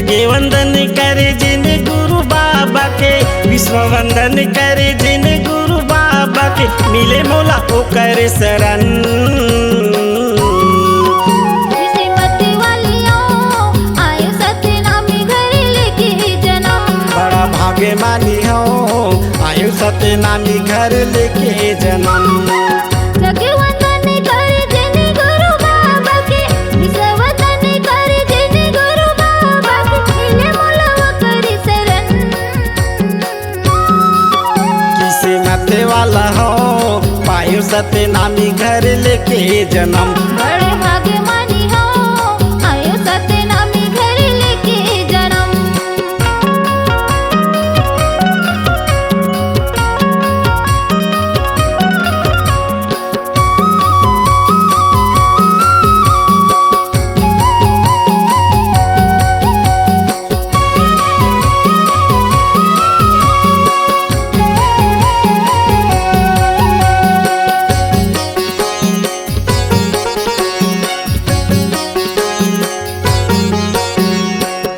जगे वंदन करे जिन गुरु बाबा के, विश्व वंदन करे जिन गुरु बाबा के, मिले मोला ओ करे शरण। बड़ा भाग्य मानी हो आयु सतनामी घर लेके जन्म। जगे वंदन करे जिन गुरु बाबा के, विश्व वंदन करे जिन गुरु बाबा के, मिले मोला वो करे शरण। किसे मते वाला हो पायु सतनामी घर लेके जन्म। बड़े भाग्य मानी हो आयु सतनामी घर लेके जन्म।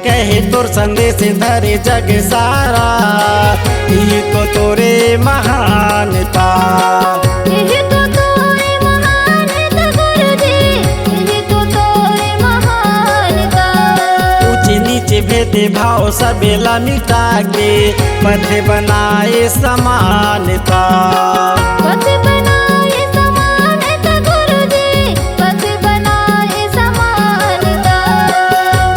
कहे तोर संदेश धरे जग सारा, ये तो तोरे महानता। यही तो तोरे महानता गुरुजी, यही तो तोरे महानता। ऊंचे नीचे भेद भाव सबेला मिटा के, पथ बनाए समानता। पथ बनाए समानता गुरुजी, पथ बनाए समानता।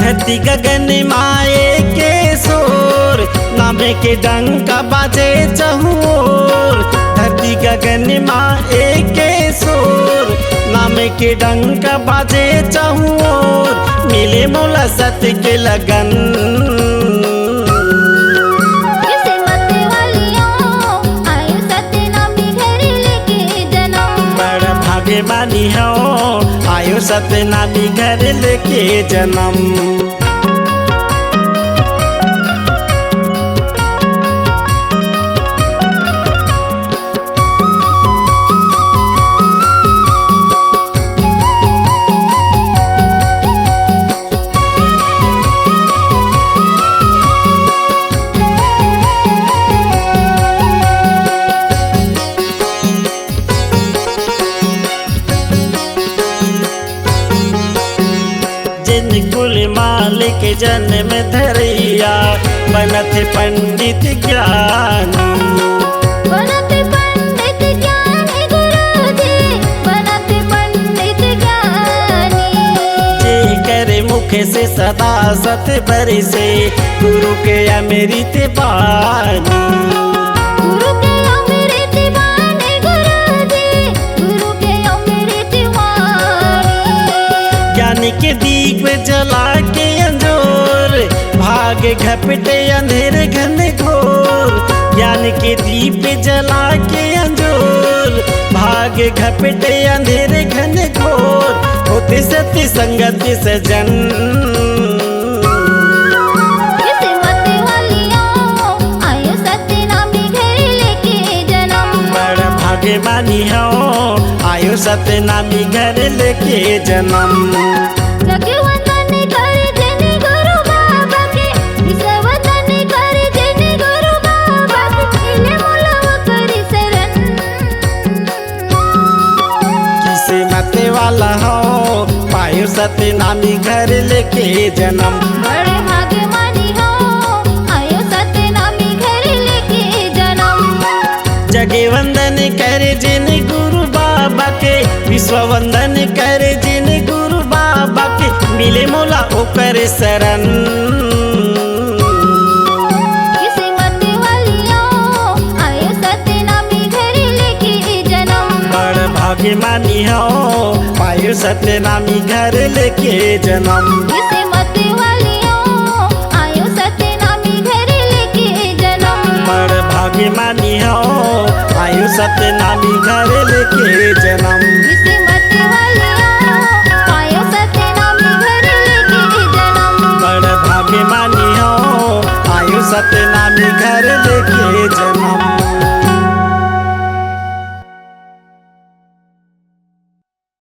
धरती गगन माए के शोर, नामे के डंका बाजे चहुओर। धरती गगन माए के शोर, नामे के डंका बाजे चहुओर। मिले मोला सत्य के लगन। किस्मत वालियों आयु सतनामी घर लेके जन्म। बड़ भाग्य मानी हो आयु सतनामी घर लेके जन्म। जिन कुल मालिक जन्म धरिया, बनत पंडित ज्ञानी। बनत पंडित ज्ञानी गुरुजी, बनत पंडित ज्ञानी। जे करे मुख से सदा सत बरसे, गुरु के अमृत बानी। गुरु के अमृत वाणी गुरुजी, गुरु के अमृत वाणी। ज्ञानी के दीप जला के अंजोर, भाग घपटे अंधेर घन घोर। ज्ञान के दीप जला के अंजोर, भाग घपटे अंधेर घन घोर। होते सत्य संगति सजन। किस्मत वालियों आयु सतनामी घर लेके जन्म। बड़ भाग्य मानी हो आयु सतनामी घर लेके जन्म। जगे वंदन करे जिन गुरु बाबा के, विश्व वंदन करे जिन गुरु बाबा के, मिले मोला वो करे शरण। किसे मते वाला हो पायु सतनामी घर लेके जन्म। बड़े भाग्य मानी हो आयु सतनामी घर लेके जन्म। जगे वंदन करे जिन गुरु बाबा के, विश्व वंदन करे जिन गुरु बाबा के, मिले मोला ओ करे शरण। किस्मत वालियों आयु सतनामी घर लेके जन्म। बड़ भाग्य मानी हो पायु सतनामी घर लेके जन्म। किस्मत वालियों आयु सतनामी घर लेके जन्म। बड़ भाग्य मानी हो आयु सतनामी घर लेके जन्म। किस्मत वालियों आयु सतनामी घर लेके जन्म। बड़ भाग्य मानी हो आयु सतनामी घर लेके जन्म।